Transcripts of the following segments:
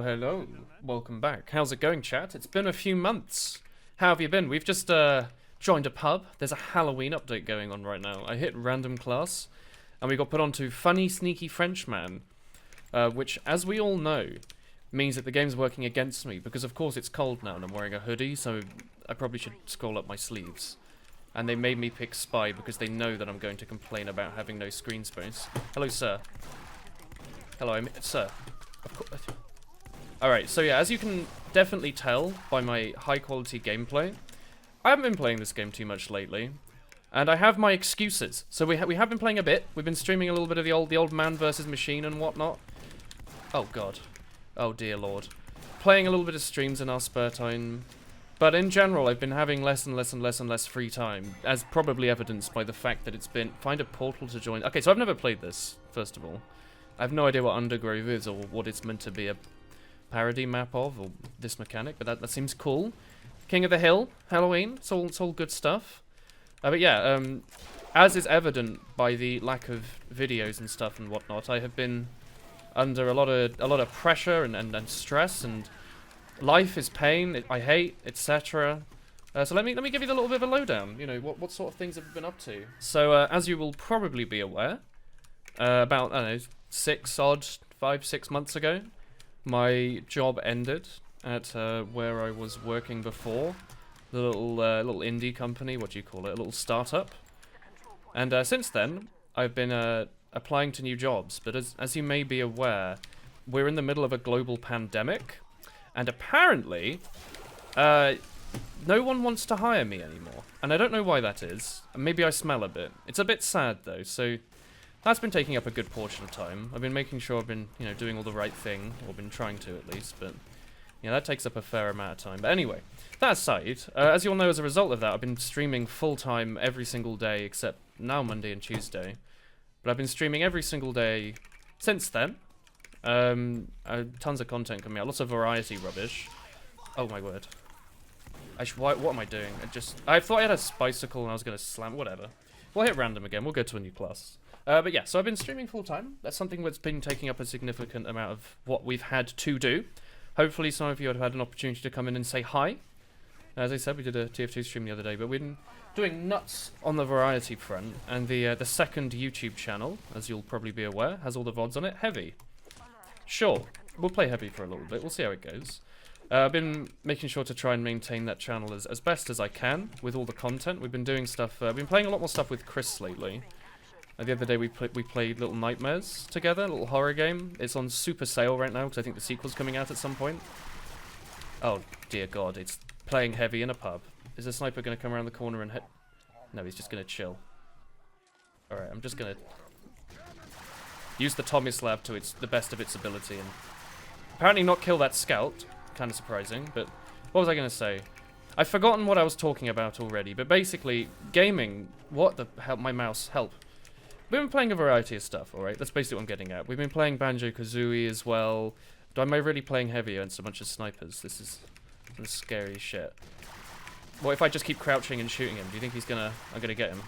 Hello. Welcome back. How's it going, chat? It's been a few months. How have you been? We've just joined a pub. There's a Halloween update going on right now. I hit random class, and we got put onto Funny Sneaky Frenchman, which, as we all know, means that the game's working against me, because of course it's cold now and I'm wearing a hoodie, so I probably should scroll up my sleeves. And they made me pick Spy because they know that I'm going to complain about having no screen space. Hello, sir. Hello, sir. Of course. Alright, so yeah, as you can definitely tell by my high-quality gameplay, I haven't been playing this game too much lately, and I have my excuses. So we have been playing a bit. We've been streaming a little bit of the old man versus machine and whatnot. Oh god. Oh dear lord. Playing a little bit of streams in our spare time. But in general, I've been having less and less free time, as probably evidenced by the fact that it's been... Find a portal to join... Okay, so I've never played this, first of all. I have no idea what Undergrove is, or what it's meant to be a parody map of, or this mechanic, but that seems cool. King of the Hill, Halloween, it's all good stuff. But yeah, as is evident by the lack of videos and stuff and whatnot, I have been under a lot of pressure and stress, and life is pain, I hate, etc. So let me give you a little bit of a lowdown. You know, what sort of things have you been up to? So as you will probably be aware, about, I don't know, 5-6 months ago, my job ended at where I was working before, the little indie company, what do you call it, a little startup. And since then, I've been applying to new jobs, but as you may be aware, we're in the middle of a global pandemic, and apparently, no one wants to hire me anymore. And I don't know why that is. Maybe I smell a bit. It's a bit sad though, so that's been taking up a good portion of time. I've been making sure I've been, you know, doing all the right thing, or been trying to at least, but yeah, that takes up a fair amount of time. But anyway, that aside, as you'll know, as a result of that, I've been streaming full-time every single day, except now Monday and Tuesday. But I've been streaming every single day since then. Tons of content coming out, lots of variety rubbish. Oh my word. What am I doing? I thought I had a bicycle and I was going to slam, whatever. We'll hit random again, we'll go to a new class. But yeah, so I've been streaming full-time. That's something that's been taking up a significant amount of what we've had to do. Hopefully some of you have had an opportunity to come in and say hi. As I said, we did a TF2 stream the other day, but we've been doing nuts on the variety front, and the second YouTube channel, as you'll probably be aware, has all the VODs on it. Heavy. Sure, we'll play Heavy for a little bit, we'll see how it goes. I've been making sure to try and maintain that channel as best as I can with all the content. We've been doing stuff, we've been playing a lot more stuff with Chris lately. The other day we played Little Nightmares together, a little horror game. It's on super sale right now because I think the sequel's coming out at some point. Oh dear god, it's playing Heavy in a pub. Is the sniper going to come around the corner and hit? No, he's just going to chill. Alright, I'm just going to use the Tomislav to the best of its ability and apparently not kill that scout. Kind of surprising, but what was I going to say? I've forgotten what I was talking about already, but basically, gaming, what the hell, my mouse, help. We've been playing a variety of stuff, alright? That's basically what I'm getting at. We've been playing Banjo-Kazooie as well. Am I really playing Heavy against a bunch of snipers? This is some scary shit. What if I just keep crouching and shooting him? Do you think I'm gonna get him?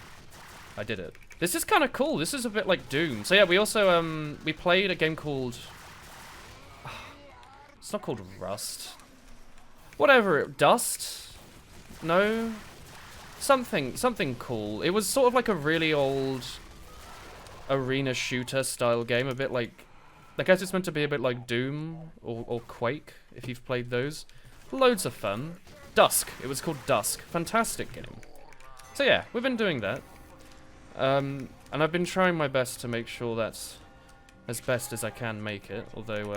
I did it. This is kind of cool. This is a bit like Doom. So yeah, we also, we played a game called... It's not called Rust. Whatever, Dust? No? Something cool. It was sort of like a really old arena shooter style game, a bit like... I guess it's meant to be a bit like Doom or Quake, if you've played those. Loads of fun. Dusk. It was called Dusk. Fantastic game. So yeah, we've been doing that. And I've been trying my best to make sure that's as best as I can make it, although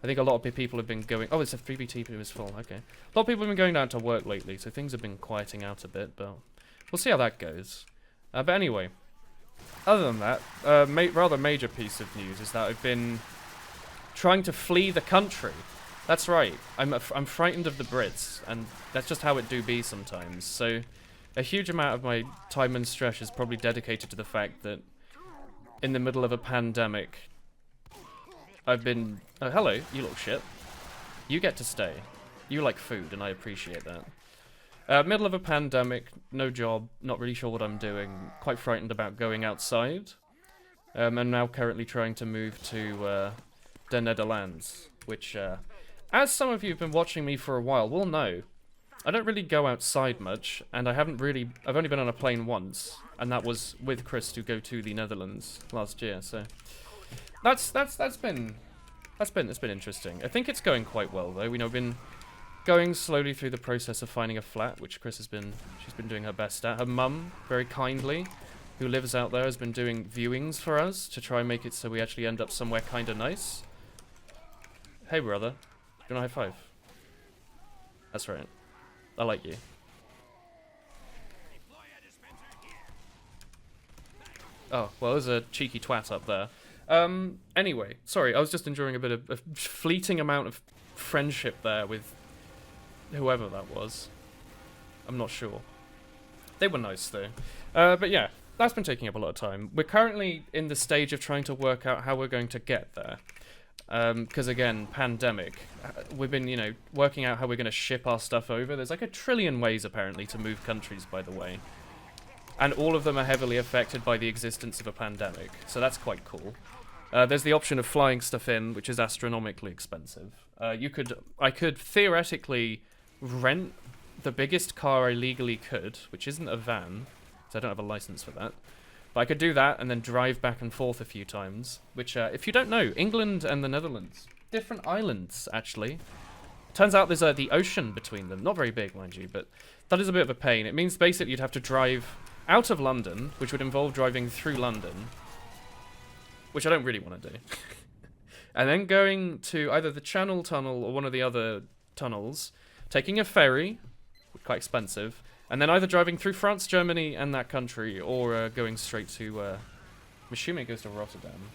I think a lot of people have been going... Oh, it's a 3BT, but it was full, okay. A lot of people have been going down to work lately, so things have been quieting out a bit, but we'll see how that goes. But anyway, other than that, rather major piece of news is that I've been trying to flee the country. That's right, I'm frightened of the Brits, and that's just how it do be sometimes. So a huge amount of my time and stress is probably dedicated to the fact that in the middle of a pandemic, I've been... Oh, hello, you little shit. You get to stay. You like food, and I appreciate that. Middle of a pandemic, no job, not really sure what I'm doing, quite frightened about going outside. I'm now currently trying to move to the Netherlands, which, as some of you have been watching me for a while will know, I don't really go outside much, and I've only been on a plane once, and that was with Chris to go to the Netherlands last year, so that's been interesting. I think it's going quite well though. I've been going slowly through the process of finding a flat, which she's been doing her best at. Her mum, very kindly, who lives out there, has been doing viewings for us to try and make it so we actually end up somewhere kind of nice. Hey brother, do you want a high five? That's right. I like you. Oh, well, there's a cheeky twat up there. Anyway, sorry, I was just enjoying a bit of a fleeting amount of friendship there with whoever that was. I'm not sure. They were nice, though. But yeah, that's been taking up a lot of time. We're currently in the stage of trying to work out how we're going to get there. Because again, pandemic. We've been, working out how we're going to ship our stuff over. There's like a trillion ways, apparently, to move countries, by the way. And all of them are heavily affected by the existence of a pandemic. So that's quite cool. There's the option of flying stuff in, which is astronomically expensive. I could theoretically rent the biggest car I legally could, which isn't a van, because I don't have a license for that. But I could do that and then drive back and forth a few times, which, if you don't know, England and the Netherlands, different islands, actually. Turns out there's the ocean between them. Not very big, mind you, but that is a bit of a pain. It means basically you'd have to drive out of London, which would involve driving through London, which I don't really want to do. And then going to either the Channel Tunnel or one of the other tunnels, taking a ferry, quite expensive, and then either driving through France, Germany, and that country, or going straight to, I'm assuming it goes to Rotterdam.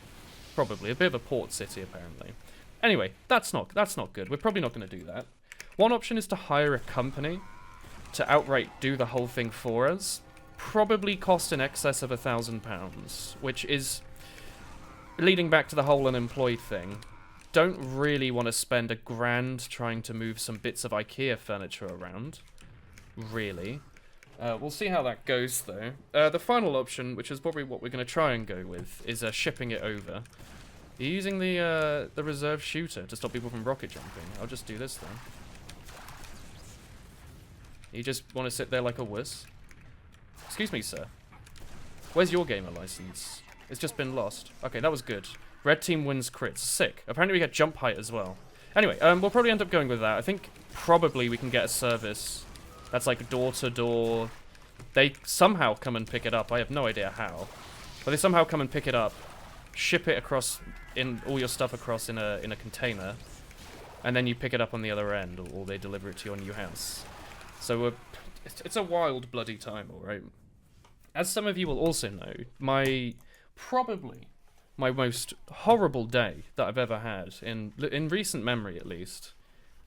Probably. A bit of a port city, apparently. Anyway, that's not good. We're probably not going to do that. One option is to hire a company to outright do the whole thing for us. Probably cost in excess of £1,000, which is, leading back to the whole unemployed thing, don't really want to spend £1,000 trying to move some bits of IKEA furniture around. Really. We'll see how that goes, though. The final option, which is probably what we're going to try and go with, is shipping it over. Are you using the reserve shooter to stop people from rocket jumping? I'll just do this, then. You just want to sit there like a wuss? Excuse me, sir. Where's your gamer license? It's just been lost. Okay, that was good. Red team wins crits. Sick. Apparently we get jump height as well. Anyway, we'll probably end up going with that. I think probably we can get a service that's like door-to-door. They somehow come and pick it up. I have no idea how. But they somehow come and pick it up, ship it across, all your stuff across in a container, and then you pick it up on the other end, or they deliver it to your new house. So it's a wild, bloody time, alright? As some of you will also know, probably my most horrible day that I've ever had, in recent memory at least,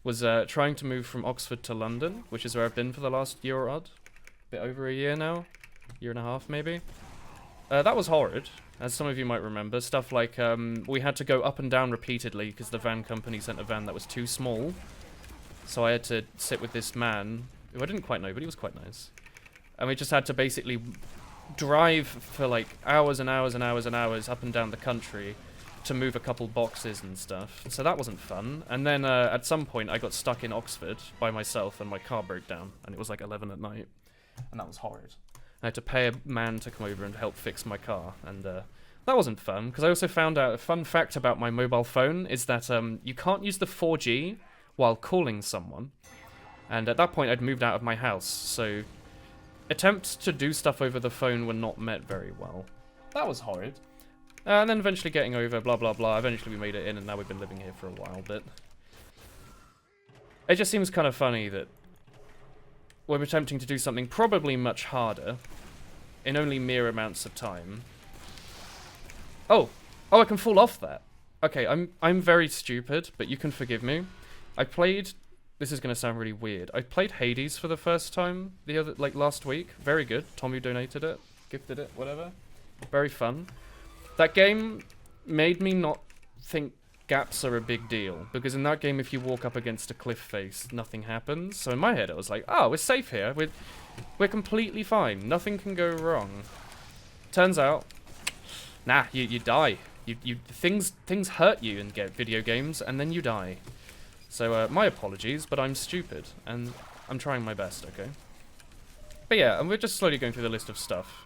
was trying to move from Oxford to London, which is where I've been for the last year or odd. A bit over a year now. Year and a half, maybe. That was horrid, as some of you might remember. Stuff like, we had to go up and down repeatedly because the van company sent a van that was too small. So I had to sit with this man, who I didn't quite know, but he was quite nice. And we just had to basically drive for like hours and hours and hours and hours up and down the country to move a couple boxes and stuff. So that wasn't fun. And then at some point I got stuck in Oxford by myself and my car broke down. And it was like 11 at night. And that was horrid. I had to pay a man to come over and help fix my car. And that wasn't fun. Because I also found out a fun fact about my mobile phone is that you can't use the 4G while calling someone. And at that point I'd moved out of my house. So attempts to do stuff over the phone were not met very well. That was horrid. And then eventually getting over, blah, blah, blah. Eventually we made it in, and now we've been living here for a while, but it just seems kind of funny that we're attempting to do something probably much harder in only mere amounts of time. Oh, I can fall off that. Okay, I'm very stupid, but you can forgive me. This is going to sound really weird. I played Hades for the first time last week. Very good. Tom who donated it, gifted it, whatever. Very fun. That game made me not think gaps are a big deal, because in that game if you walk up against a cliff face, nothing happens. So in my head I was like, oh, we're safe here. We're completely fine. Nothing can go wrong. Turns out, nah, you die. Things hurt you in video games, and then you die. So, my apologies, but I'm stupid, and I'm trying my best, okay? But yeah, and we're just slowly going through the list of stuff.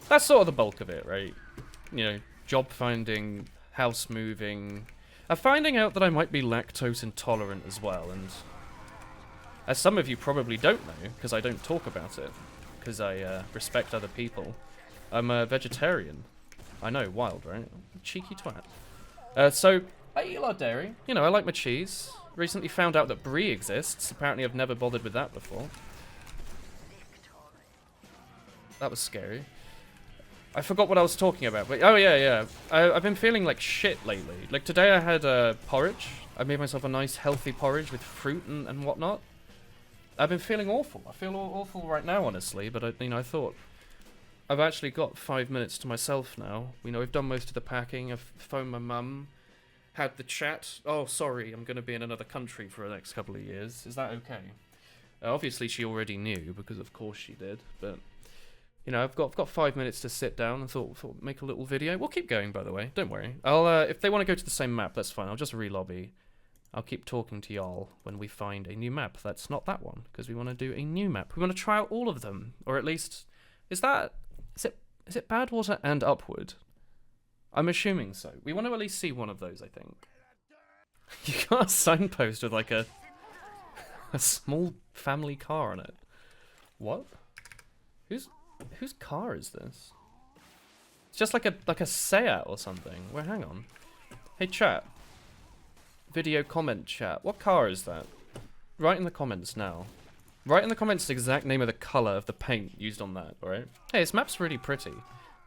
That's sort of the bulk of it, right? You know, job finding, house moving. Finding out that I might be lactose intolerant as well, and as some of you probably don't know, because I don't talk about it, because I respect other people, I'm a vegetarian. I know, wild, right? Cheeky twat. So, I eat a lot of dairy. You know, I like my cheese. Recently found out that brie exists. Apparently I've never bothered with that before. That was scary. I forgot what I was talking about, but oh yeah. I've been feeling like shit lately. Like today I had porridge. I made myself a nice healthy porridge with fruit and whatnot. I've been feeling awful. I feel awful right now, honestly, but I thought I've actually got 5 minutes to myself now. You know, I've done most of the packing. I've phoned my mum, had the chat. Oh, sorry, I'm going to be in another country for the next couple of years. Is that okay? Obviously, she already knew, because of course she did, but you know, I've got 5 minutes to sit down and thought make a little video. We'll keep going, by the way. Don't worry. I'll if they want to go to the same map, that's fine. I'll just re-lobby. I'll keep talking to y'all when we find a new map. That's not that one, because we want to do a new map. We want to try out all of them, or at least is it Badwater and Upward? I'm assuming so. We want to at least see one of those, I think. You got a signpost with like a small family car on it. What? Whose car is this? It's just like a Seat or something. Well, hang on. Hey chat. Video comment chat. What car is that? Write in the comments now. Write in the comments the exact name of the colour of the paint used on that, alright? Hey, this map's really pretty.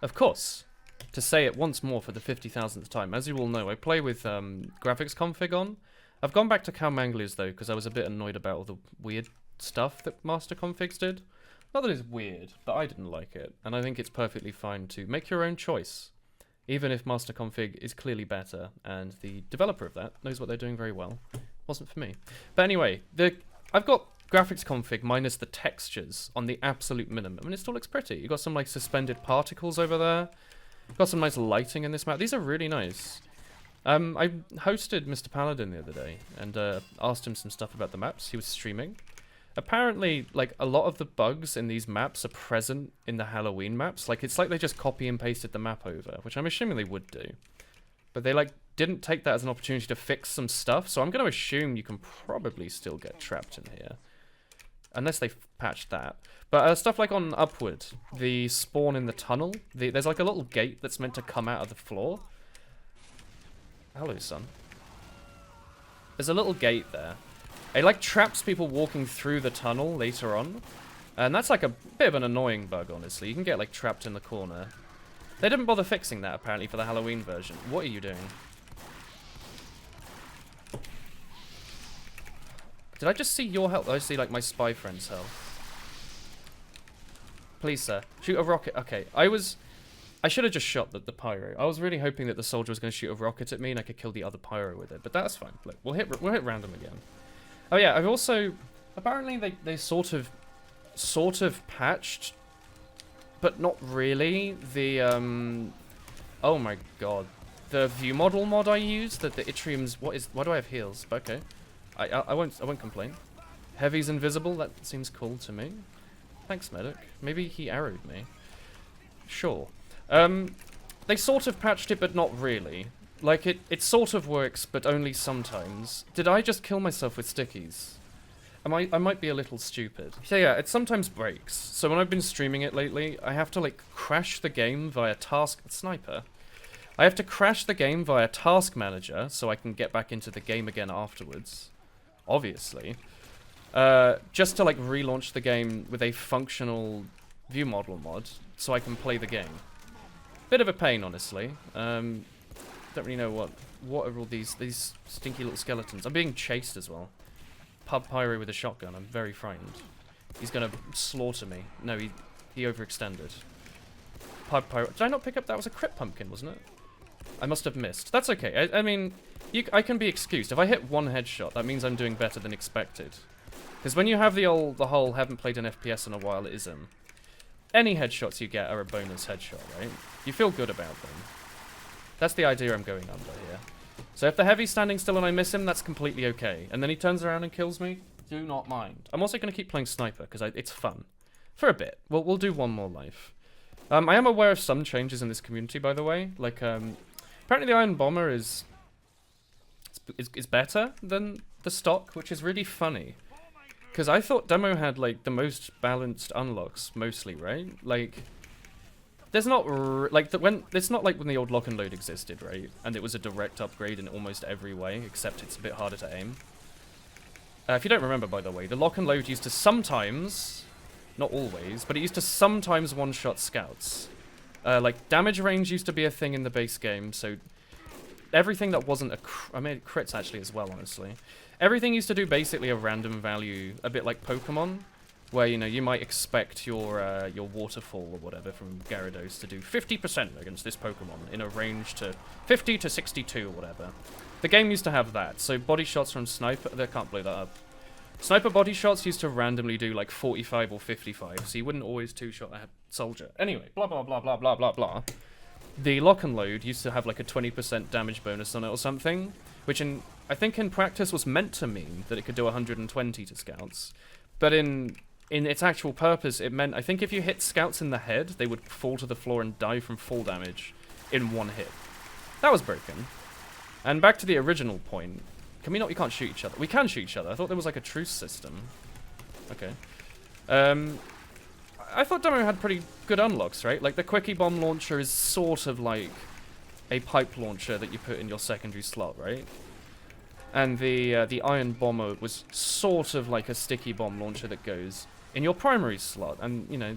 Of course. To say it once more for the 50,000th time. As you all know, I play with graphics config on. I've gone back to Cal Mangliers though, because I was a bit annoyed about all the weird stuff that master configs did. Not that it's weird, but I didn't like it, and I think it's perfectly fine to make your own choice, even if master config is clearly better, and the developer of that knows what they're doing very well. Wasn't for me. But anyway, I've got graphics config minus the textures on the absolute minimum, and it still looks pretty. You've got some like suspended particles over there. Got some nice lighting in this map. These are really nice. I hosted Mr. Paladin the other day, and asked him some stuff about the maps. He was streaming. Apparently, like, a lot of the bugs in these maps are present in the Halloween maps. Like, it's like they just copy and pasted the map over, which I'm assuming they would do. But they, like, didn't take that as an opportunity to fix some stuff, so I'm going to assume you can probably still get trapped in here. Unless they've patched that. But stuff like on Upward, the spawn in the tunnel, there's like a little gate that's meant to come out of the floor. Hello, son. There's a little gate there. It like traps people walking through the tunnel later on. And that's like a bit of an annoying bug, honestly. You can get like trapped in the corner. They didn't bother fixing that apparently for the Halloween version. What are you doing? Did I just see your health? I see like my spy friend's health. Please, sir. Shoot a rocket. Okay, I should have just shot the pyro. I was really hoping that the soldier was going to shoot a rocket at me and I could kill the other pyro with it. But that's fine. Look, we'll hit random again. Oh yeah, I've also apparently they sort of patched, but not really, the oh my god, the view model mod I used, the Yttrium's, why do I have heals? But okay, I won't complain. Heavy's invisible, that seems cool to me. Thanks, medic. Maybe he arrowed me. Sure. They sort of patched it, but not really. Like, it sort of works, but only sometimes. Did I just kill myself with stickies? I might be a little stupid. So yeah, it sometimes breaks. So when I've been streaming it lately, I have to, like, crash the game via task... Sniper. I have to crash the game via task manager, so I can get back into the game again afterwards. Obviously. Just to, like, relaunch the game with a functional view model mod, so I can play the game. Bit of a pain, honestly. Don't really know what are all these stinky little skeletons. I'm being chased as well. Pub Pyro with a shotgun. I'm very frightened. He's gonna slaughter me. No, he overextended. Pub Pyro. Did I not pick up? That was a crit pumpkin, wasn't it? I must have missed. That's okay. I mean, I can be excused. If I hit one headshot, that means I'm doing better than expected. Because when you have the whole haven't played an FPS in a while ism, any headshots you get are a bonus headshot, right? You feel good about them. That's the idea I'm going under here. So if the heavy's standing still and I miss him, that's completely okay. And then he turns around and kills me, do not mind. I'm also going to keep playing sniper, because it's fun. For a bit. We'll do one more life. I am aware of some changes in this community, by the way. Like, apparently the Iron Bomber is better than the stock, which is really funny. Because I thought demo had, like, the most balanced unlocks, mostly, right? Like, there's not, it's not like when the old lock and load existed, right? And it was a direct upgrade in almost every way, except it's a bit harder to aim. If you don't remember, by the way, the lock and load used to sometimes, not always, but it used to sometimes one-shot scouts. Like, damage range used to be a thing in the base game, so everything that wasn't I mean, crits actually as well, honestly. Everything used to do basically a random value, a bit like Pokemon, where, you know, you might expect your waterfall or whatever from Gyarados to do 50% against this Pokemon in a range to 50 to 62 or whatever. The game used to have that, so body shots from Sniper, they can't blow that up. Sniper body shots used to randomly do like 45 or 55, so you wouldn't always two-shot a soldier. Anyway, blah blah blah blah blah blah blah. The lock and load used to have like a 20% damage bonus on it or something, which I think in practice was meant to mean that it could do 120 to scouts. But in its actual purpose, it meant, I think if you hit scouts in the head, they would fall to the floor and die from fall damage in one hit. That was broken. And back to the original point, can we not, we can't shoot each other. We can shoot each other. I thought there was like a truce system. Okay. I thought demo had pretty good unlocks, right? Like the Quickie Bomb launcher is sort of like a pipe launcher that you put in your secondary slot, right? And the Iron Bomber was sort of like a sticky bomb launcher that goes in your primary slot. And, you know,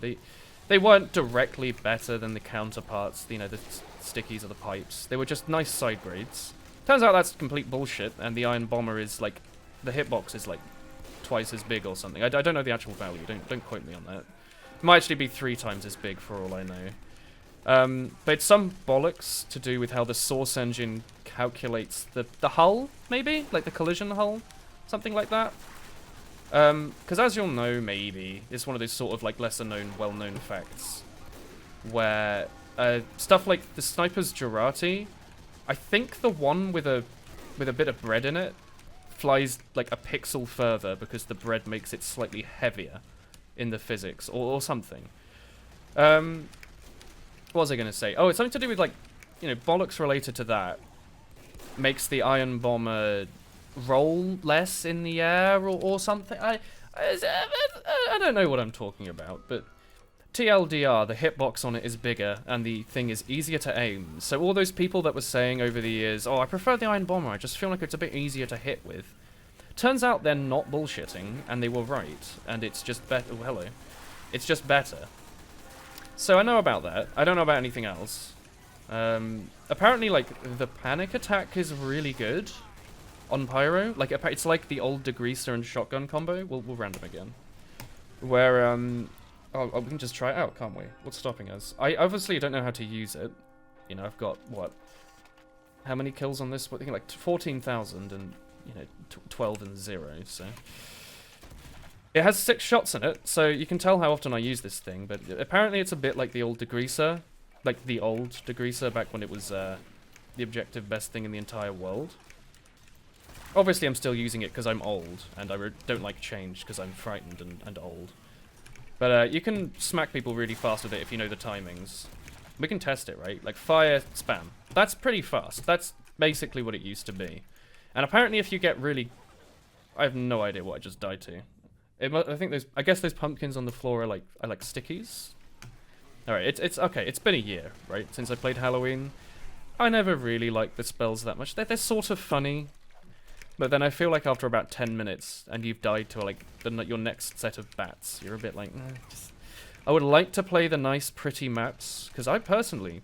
they weren't directly better than the counterparts, you know, the stickies or the pipes. They were just nice side grades. Turns out that's complete bullshit, and the Iron Bomber is like, the hitbox is like twice as big or something. I don't know the actual value, don't quote me on that. It might actually be 3 times as big for all I know. But it's some bollocks to do with how the Source engine calculates the hull, maybe? Like the collision hull? Something like that? Because as you'll know, maybe, it's one of those sort of like lesser known, well-known facts. Where stuff like the Sniper's Jurati, I think the one with a bit of bread in it flies like a pixel further because the bread makes it slightly heavier in the physics, or something. What was I going to say? Oh, it's something to do with, like, you know, bollocks related to that. Makes the Iron Bomber roll less in the air, or something. I don't know what I'm talking about, but TLDR, the hitbox on it is bigger, and the thing is easier to aim. So all those people that were saying over the years, oh, I prefer the Iron Bomber, I just feel like it's a bit easier to hit with. Turns out they're not bullshitting, and they were right, and it's just better. Oh, hello. It's just better. So I know about that. I don't know about anything else. Apparently, like, the panic attack is really good on Pyro. Like, it's like the old Degreaser and shotgun combo. We'll random again. Where, oh, we can just try it out, can't we? What's stopping us? I obviously don't know how to use it. You know, I've got, what? How many kills on this? I think like 14,000 and, you know, 12 and 0, so... It has 6 shots in it, so you can tell how often I use this thing, but apparently it's a bit like the old Degreaser. Like the old Degreaser back when it was the objective best thing in the entire world. Obviously I'm still using it because I'm old, and I don't like change because I'm frightened and old. But you can smack people really fast with it if you know the timings. We can test it, right? Like fire, spam. That's pretty fast. That's basically what it used to be. And apparently if you get really... I have no idea what I just died to. I guess those pumpkins on the floor are like stickies. Alright, it's okay, it's been a year, right, since I played Halloween. I never really liked the spells that much. They're sort of funny. But then I feel like after about 10 minutes, and you've died to like your next set of bats, you're a bit like, I would like to play the nice, pretty maps, because I personally,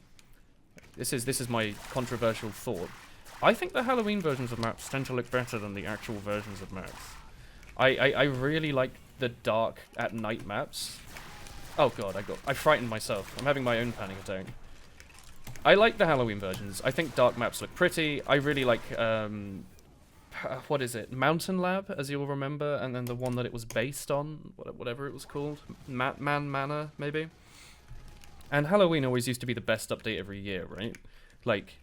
this is my controversial thought, I think the Halloween versions of maps tend to look better than the actual versions of maps. I really like the dark at night maps. Oh god, I frightened myself. I'm having my own panic attack. I like the Halloween versions. I think dark maps look pretty. I really like what is it? Mountain Lab, as you'll remember, and then the one that it was based on, whatever it was called, Man Manor, maybe. And Halloween always used to be the best update every year, right? Like,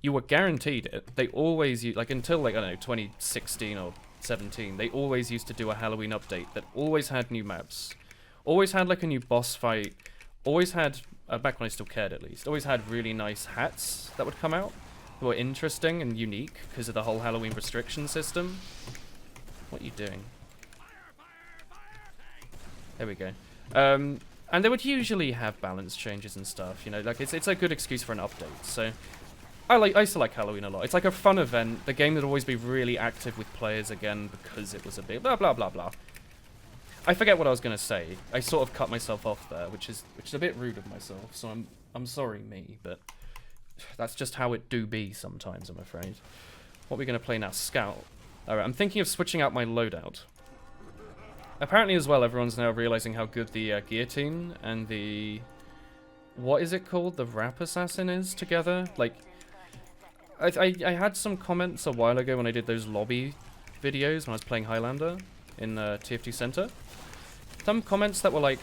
you were guaranteed it. They always, like, until, like, I don't know, 2016 or 17, they always used to do a Halloween update that always had new maps, always had, like, a new boss fight, always had, back when I still cared at least, always had really nice hats that would come out, that were interesting and unique because of the whole Halloween restriction system. What are you doing? There we go. And they would usually have balance changes and stuff, you know, like, it's a good excuse for an update, so... I used to like Halloween a lot. It's like a fun event. The game would always be really active with players again because it was a big blah blah blah blah. I forget what I was gonna say. I sort of cut myself off there, which is a bit rude of myself. So I'm sorry, me, but that's just how it do be sometimes, I'm afraid. What are we gonna play now? Scout. All right, I'm thinking of switching out my loadout. Apparently, as well, everyone's now realizing how good the guillotine and the what is it called? The Rap Assassin is together. Like. I had some comments a while ago when I did those lobby videos when I was playing Highlander in TF2 Center. Some comments that were like,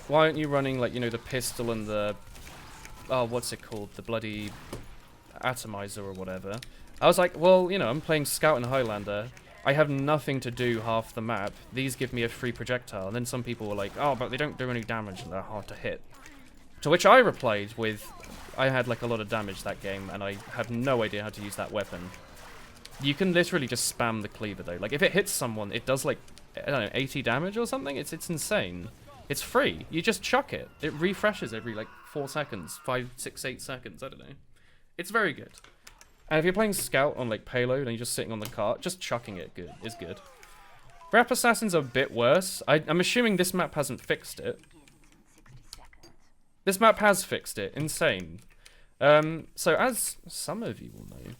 why aren't you running, like, you know, the pistol and the... Oh, what's it called? The bloody atomizer or whatever. I was like, well, you know, I'm playing Scout and Highlander. I have nothing to do half the map. These give me a free projectile. And then some people were like, oh, but they don't do any damage and they're hard to hit. To which I replied with... I had, like, a lot of damage that game, and I have no idea how to use that weapon. You can literally just spam the cleaver, though. Like, if it hits someone, it does, like, I don't know, 80 damage or something? It's insane. It's free. You just chuck it. It refreshes every, like, 4 seconds. 5, 6, 8 seconds. I don't know. It's very good. And if you're playing Scout on, like, Payload, and you're just sitting on the cart, just chucking it is good. Rap Assassin's a bit worse. I'm assuming this map hasn't fixed it. This map has fixed it. Insane. So as some of you will know,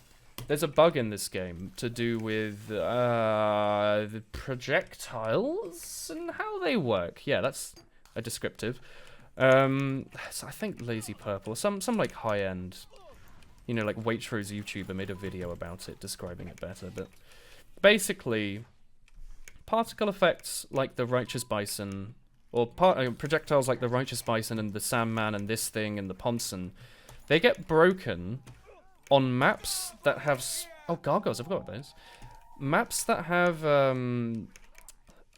there's a bug in this game to do with the projectiles and how they work. Yeah, that's a descriptive. So I think Lazy Purple, some like high-end, you know, like Waitrose YouTuber made a video about it, describing it better. But basically, particle effects like the Righteous Bison, or projectiles like the Righteous Bison and the Sandman and this thing and the Ponson, they get broken on maps that have... Oh, Gargoyles, I've got those. Maps that have, I don't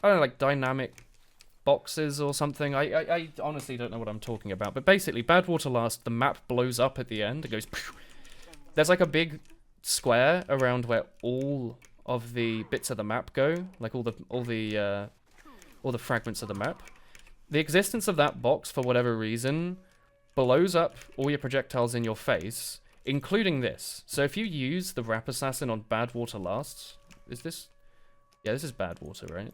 know, like dynamic boxes or something. I honestly don't know what I'm talking about. But basically, Badwater Last, the map blows up at the end. It goes... There's like a big square around where all of the bits of the map go. Like all the fragments of the map. The existence of that box, for whatever reason, blows up all your projectiles in your face, including this. So if you use the Rap Assassin on Badwater Last... Is this... Yeah, this is Badwater, right?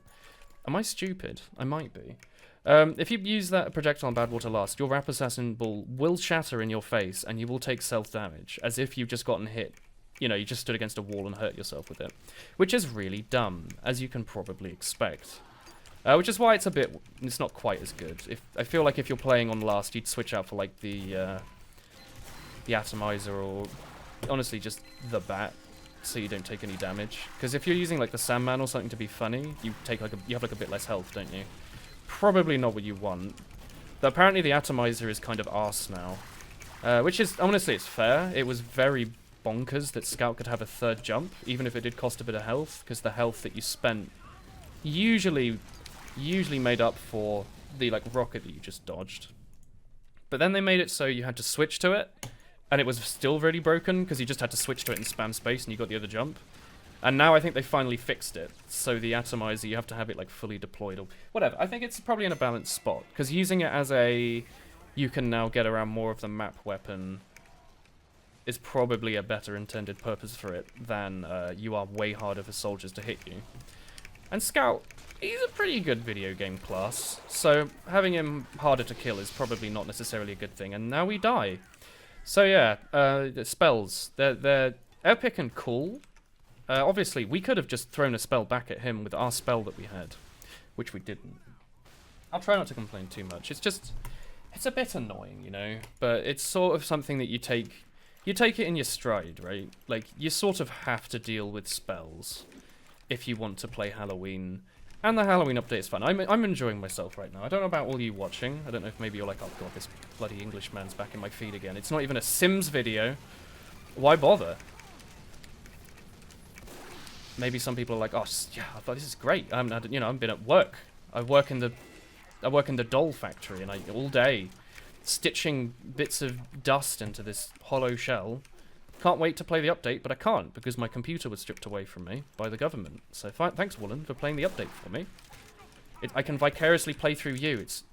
Am I stupid? I might be. If you use that projectile on Badwater Last, your Rap Assassin ball will shatter in your face, and you will take self-damage, as if you've just gotten hit. You know, you just stood against a wall and hurt yourself with it. Which is really dumb, as you can probably expect. Which is why it's not quite as good. I feel like if you're playing on Last, you'd switch out for, like, the Atomizer, or honestly just the Bat, so you don't take any damage. Because if you're using, like, the Sandman or something to be funny, you have like a bit less health, don't you? Probably not what you want. But apparently the Atomizer is kind of arse now. Which is, honestly, it's fair. It was very bonkers that Scout could have a third jump, even if it did cost a bit of health, because the health that you spent usually made up for the, like, rocket that you just dodged. But then they made it so you had to switch to it, and it was still really broken, because you just had to switch to it and spam space, and you got the other jump. And now I think they finally fixed it, so the Atomizer, you have to have it, like, fully deployed, or whatever. I think it's probably in a balanced spot, because using it as a... You can now get around more of the map weapon is probably a better intended purpose for it than you are way harder for soldiers to hit you. And Scout, he's a pretty good video game class, so having him harder to kill is probably not necessarily a good thing, and now we die. So yeah, the spells, they're epic and cool. Obviously, we could have just thrown a spell back at him with our spell that we had, which we didn't. I'll try not to complain too much. It's a bit annoying, you know, but it's sort of something that you take you take it in your stride, right? Like, you sort of have to deal with spells if you want to play Halloween. And the Halloween update is fun. I'm enjoying myself right now. I don't know about all you watching. I don't know if maybe you're like, oh god, this bloody Englishman's back in my feed again. It's not even a Sims video. Why bother? Maybe some people are like, oh yeah, I thought this is great. You know, I've been at work. I work in the doll factory, and all day stitching bits of dust into this hollow shell. Can't wait to play the update, but I can't because my computer was stripped away from me by the government. So thanks, Woolen, for playing the update for me. I can vicariously play through you. It's,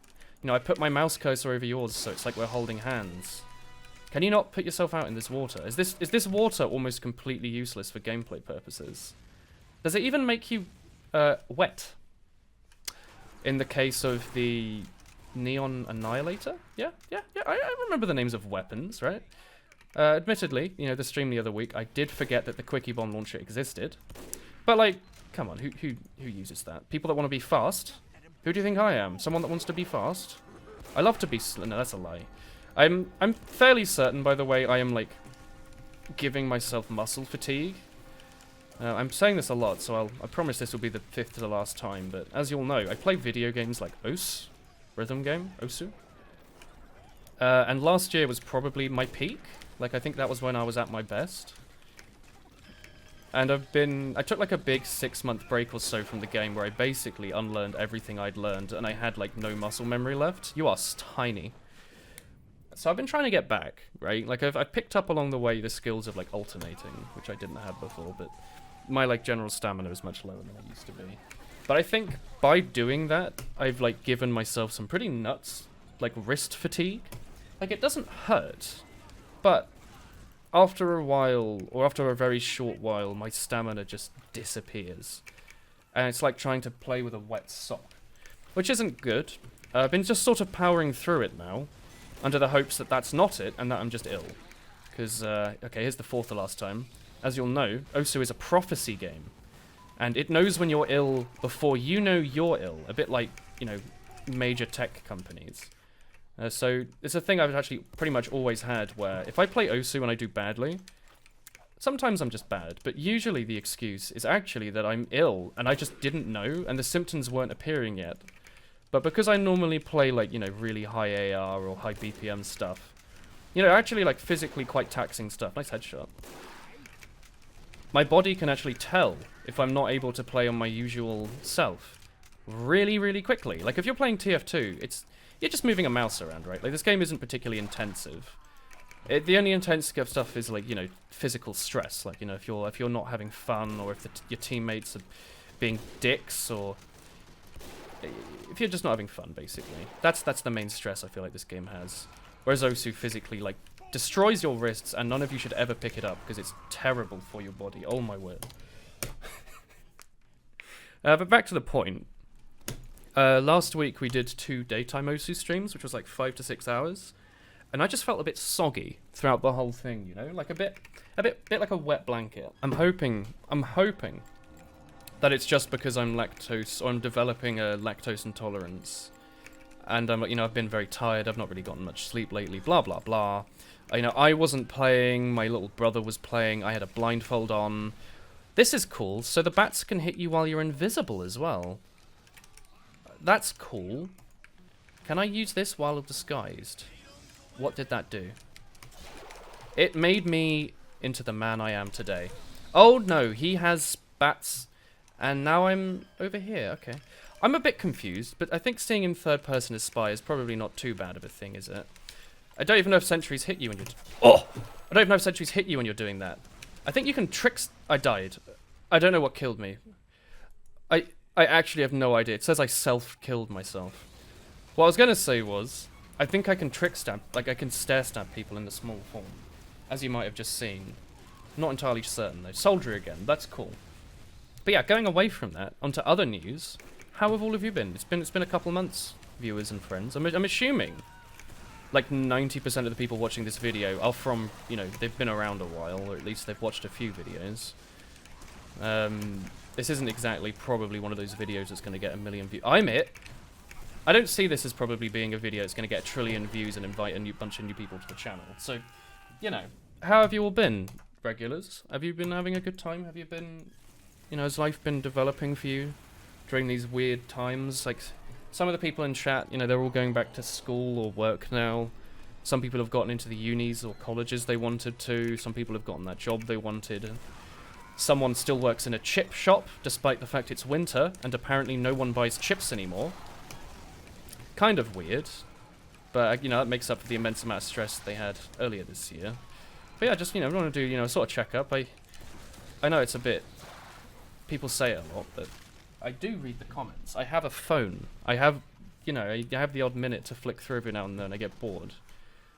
you know, I put my mouse cursor over yours, so it's like we're holding hands. Can you not put yourself out in this water? Is this water almost completely useless for gameplay purposes? Does it even make you wet? In the case of the Neon Annihilator? Yeah. I remember the names of weapons, right? Admittedly, you know, the stream the other week, I did forget that the Quickie Bomb launcher existed. But, like, come on, who uses that? People that want to be fast? Who do you think I am? Someone that wants to be fast? I love to be no, that's a lie. I'm fairly certain, by the way, I am, like, giving myself muscle fatigue. I'm saying this a lot, so I promise this will be the 5th to the last time, but as you'll know, I play video games like OS, rhythm game, Osu. And last year was probably my peak. Like, I think that was when I was at my best. And I took like a big 6-month break or so from the game where I basically unlearned everything I'd learned and I had like no muscle memory left. You are tiny. So I've been trying to get back, right? Like I've picked up along the way the skills of like alternating, which I didn't have before, but my like general stamina is much lower than it used to be. But I think by doing that, I've like given myself some pretty nuts, like wrist fatigue. Like it doesn't hurt, but after a while, or after a very short while, my stamina just disappears. And it's like trying to play with a wet sock, which isn't good. I've been just sort of powering through it now, under the hopes that that's not it, and that I'm just ill. Because, okay, here's the 4th to last time. As you'll know, Osu is a prophecy game. And it knows when you're ill before you know you're ill. A bit like, you know, major tech companies. So it's a thing I've actually pretty much always had, where if I play Osu and I do badly, sometimes I'm just bad, but usually the excuse is actually that I'm ill, and I just didn't know, and the symptoms weren't appearing yet. But because I normally play, like, you know, really high AR or high BPM stuff, you know, actually, like, physically quite taxing stuff. Nice headshot. My body can actually tell if I'm not able to play on my usual self really, really quickly. Like, if you're playing TF2, you're just moving a mouse around, right? Like, this game isn't particularly intensive. The only intense stuff is, like, you know, physical stress. Like, you know, if you're not having fun, or if your teammates are being dicks, or if you're just not having fun, basically. That's the main stress I feel like this game has. Whereas Osu physically, like, destroys your wrists, and none of you should ever pick it up, because it's terrible for your body. Oh my word. But back to the point. Last week we did 2 daytime Osu streams, which was like 5 to 6 hours. And I just felt a bit soggy throughout the whole thing, you know? Like a bit like a wet blanket. I'm hoping that it's just because I'm lactose, or I'm developing a lactose intolerance. And you know, I've been very tired, I've not really gotten much sleep lately, blah blah blah. You know, I wasn't playing, my little brother was playing, I had a blindfold on. This is cool, so the bats can hit you while you're invisible as well. That's cool. Can I use this while disguised? What did that do? It made me into the man I am today. Oh no, he has bats, and now I'm over here, okay. I'm a bit confused, but I think seeing in third person as spy is probably not too bad of a thing, is it? I don't even know if sentries hit you when you're... I don't even know if sentries hit you when you're doing that. I think you can trick... I died. I don't know what killed me. I actually have no idea. It says I self-killed myself. What I was going to say was, I think I can trick stab, like I can stare stab people in the small form, as you might have just seen. Not entirely certain though. Soldier again, that's cool. But yeah, going away from that, onto other news, how have all of you been? It's been a couple months, viewers and friends. I'm assuming, like 90% of the people watching this video are from, you know, they've been around a while, or at least they've watched a few videos. This isn't exactly probably one of those videos that's going to get 1 million views. I don't see this as probably being a video that's going to get 1 trillion views and invite a bunch of new people to the channel. So, you know, how have you all been, regulars? Have you been having a good time? Have you been, has life been developing for you during these weird times? Like, some of the people in chat, they're all going back to school or work now. Some people have gotten into the unis or colleges they wanted to. Some people have gotten that job they wanted. Someone still works in a chip shop, despite the fact it's winter, and apparently no one buys chips anymore. Kind of weird. But, that makes up for the immense amount of stress they had earlier this year. But yeah, just, we want to do, a sort of checkup. I know it's a bit... People say it a lot, but I do read the comments. I have a phone. I have, I have the odd minute to flick through every now and then. I get bored.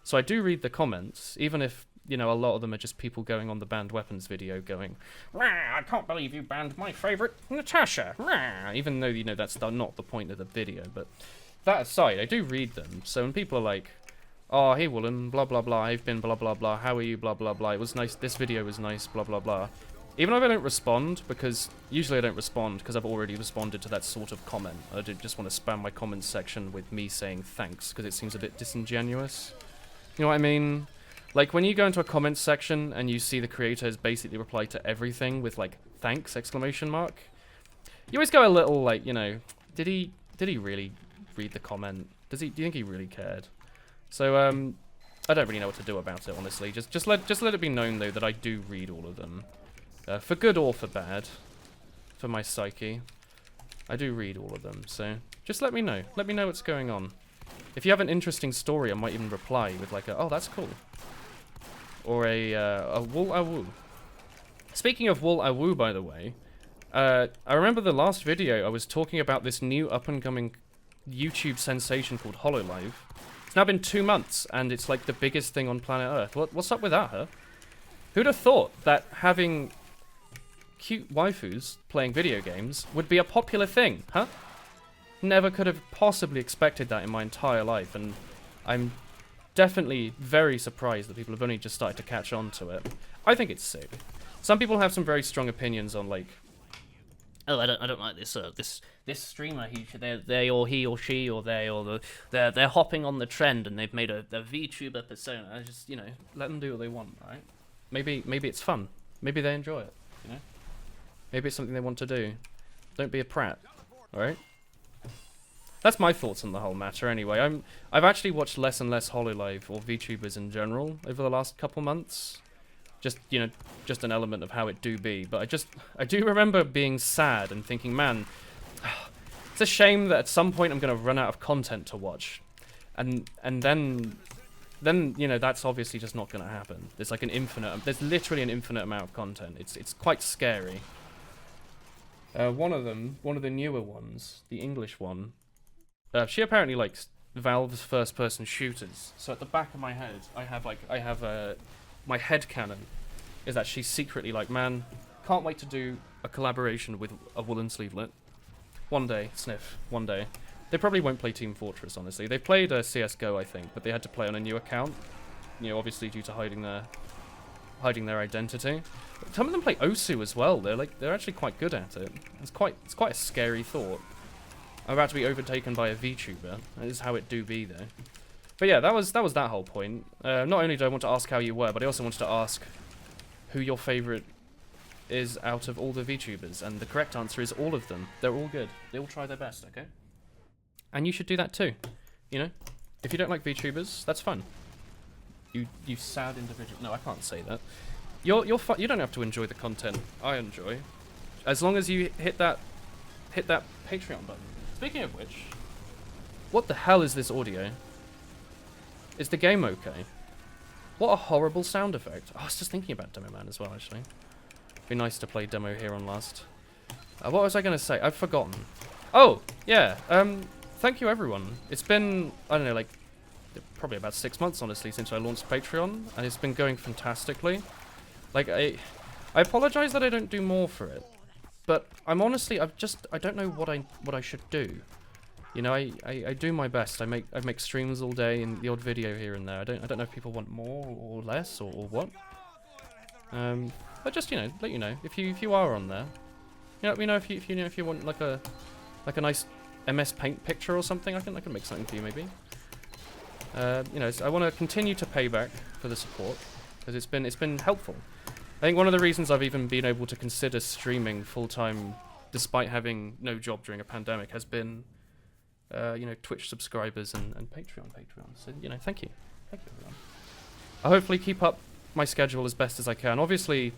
So I do read the comments, even if, a lot of them are just people going on the banned weapons video going, I can't believe you banned my favourite Natasha. Even though, that's not the point of the video. But that aside, I do read them. So when people are like, oh, hey, Woolen, blah, blah, blah, I've been blah, blah, blah, how are you, blah, blah, blah, it was nice, this video was nice, blah, blah, blah. Even if I don't respond, because usually I don't respond because I've already responded to that sort of comment. I just want to spam my comments section with me saying thanks, because it seems a bit disingenuous. You know what I mean? Like, when you go into a comments section and you see the creator has basically replied to everything with, like, thanks, exclamation mark, you always go a little, like, did he really read the comment? Do you think he really cared? So, I don't really know what to do about it, honestly. Just let it be known, though, that I do read all of them. For good or for bad. For my psyche. I do read all of them, so just let me know. Let me know what's going on. If you have an interesting story, I might even reply with like a, oh, that's cool. Or a wool-a-woo. Speaking of wool-a-woo, by the way, I remember the last video I was talking about this new up-and-coming YouTube sensation called HoloLive. It's now been 2 months, and it's like the biggest thing on planet Earth. What's up with that, huh? Who'd have thought that having cute waifus playing video games would be a popular thing, huh? Never could have possibly expected that in my entire life, and I'm definitely very surprised that people have only just started to catch on to it. I think it's sick. Some people have some very strong opinions on, like, oh, I don't like this this streamer. They or he or she or they're hopping on the trend and they've made a VTuber persona. I just let them do what they want, right? Maybe it's fun. Maybe they enjoy it. Maybe it's something they want to do. Don't be a prat, all right? That's my thoughts on the whole matter. Anyway, I've actually watched less and less HoloLive or VTubers in general over the last couple months. Just just an element of how it do be. But I do remember being sad and thinking, man, it's a shame that at some point I'm gonna run out of content to watch, and then that's obviously just not gonna happen. There's like there's literally an infinite amount of content. It's quite scary. One of the newer ones, the English one, she apparently likes Valve's first-person shooters. So at the back of my head, I have my headcanon is that she's secretly like, man, can't wait to do a collaboration with a Woolen Sleevelet. One day, sniff, one day. They probably won't play Team Fortress, honestly. They played CSGO, I think, but they had to play on a new account. Obviously due to hiding their identity. Some of them play Osu as well. They're actually quite good at it. It's quite a scary thought. I'm about to be overtaken by a VTuber. That is how it do be, though. But yeah, that was that whole point. Not only do I want to ask how you were, but I also wanted to ask who your favourite is out of all the VTubers, and the correct answer is all of them. They're all good. They all try their best, okay? And you should do that too. If you don't like VTubers, that's fun. You sad individual. No, I can't say that. You're fun. You don't have to enjoy the content I enjoy, as long as you hit that Patreon button. Speaking of which, what the hell is this audio? Is the game okay? What a horrible sound effect. Oh, I was just thinking about Demo Man as well, actually. It'd be nice to play Demo here on Last. What was I going to say? I've forgotten. Oh, yeah. Thank you, everyone. It's been, I don't know, like, probably about 6 months, honestly, since I launched Patreon, and it's been going fantastically. Like, I apologize that I don't do more for it, but I'm honestly, I don't know what I should do. I do my best. I make streams all day and the odd video here and there. I don't know if people want more or less or what. But just let you know if you are on there. Let me know if you want like a nice MS Paint picture or something. I can make something for you maybe. I want to continue to pay back for the support because it's been helpful. I think one of the reasons I've even been able to consider streaming full-time despite having no job during a pandemic has been, you know, Twitch subscribers and Patreon. So, you know, thank you. Thank you, everyone. I'll hopefully keep up my schedule as best as I can. Obviously,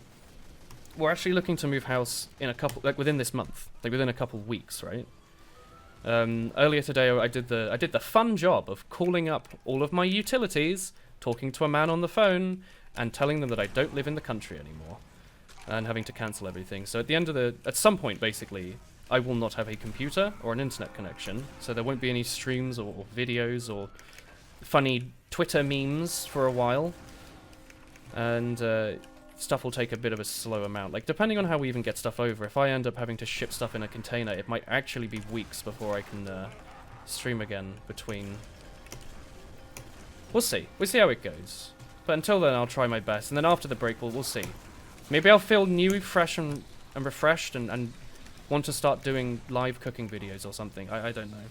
we're actually looking to move house in a couple, like within this month, like within a couple weeks, right? Earlier today, I did the fun job of calling up all of my utilities, talking to a man on the phone, and telling them that I don't live in the country anymore, and having to cancel everything. So at some point, basically, I will not have a computer or an internet connection, so there won't be any streams or videos or funny Twitter memes for a while, and stuff will take a bit of a slow amount. Like, depending on how we even get stuff over, if I end up having to ship stuff in a container, it might actually be weeks before I can stream again between... We'll see. We'll see how it goes. But until then, I'll try my best, and then after the break, we'll see. Maybe I'll feel new, fresh, and refreshed, and want to start doing live cooking videos or something. I don't know.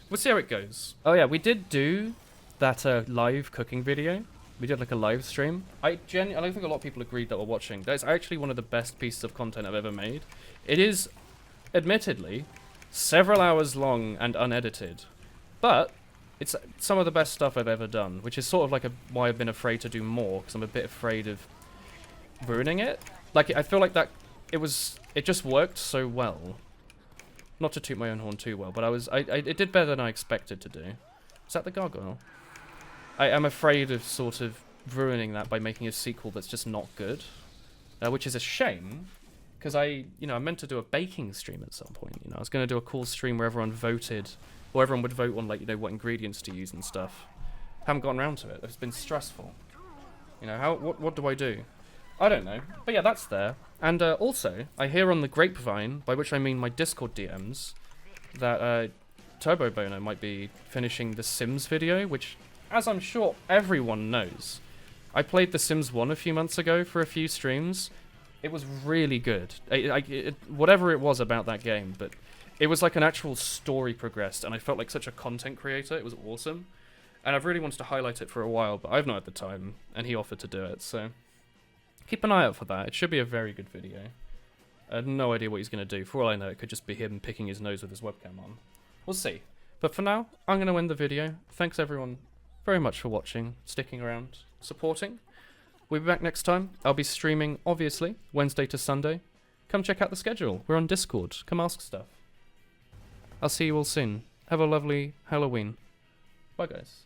We'll see how it goes. Oh yeah, we did do that live cooking video. We did like a live stream. I don't think a lot of people agreed that were watching. That's actually one of the best pieces of content I've ever made. It is, admittedly, several hours long and unedited, but it's some of the best stuff I've ever done, which is sort of like why I've been afraid to do more, because I'm a bit afraid of ruining it. Like, I feel like that it just worked so well. Not to toot my own horn too well, but it did better than I expected to do. Is that the gargoyle? I am afraid of sort of ruining that by making a sequel that's just not good, which is a shame, because I meant to do a baking stream at some point. You know, I was going to do a cool stream where everyone voted, or everyone would vote on, like, you know, what ingredients to use and stuff. Haven't gotten around to it. It's been stressful. You know, what do I do? I don't know. But yeah, that's there. And also, I hear on the grapevine, by which I mean my Discord DMs, that Turbo Boner might be finishing the Sims video, which, as I'm sure everyone knows, I played The Sims 1 a few months ago for a few streams. It was really good. Whatever it was about that game, but it was like an actual story progressed, and I felt like such a content creator. It was awesome. And I've really wanted to highlight it for a while, but I've not had the time, and he offered to do it, so keep an eye out for that. It should be a very good video. I have no idea what he's going to do. For all I know, it could just be him picking his nose with his webcam on. We'll see. But for now, I'm going to end the video. Thanks everyone very much for watching, sticking around, supporting. We'll be back next time. I'll be streaming, obviously, Wednesday to Sunday. Come check out the schedule. We're on Discord. Come ask stuff. I'll see you all soon. Have a lovely Halloween. Bye, guys.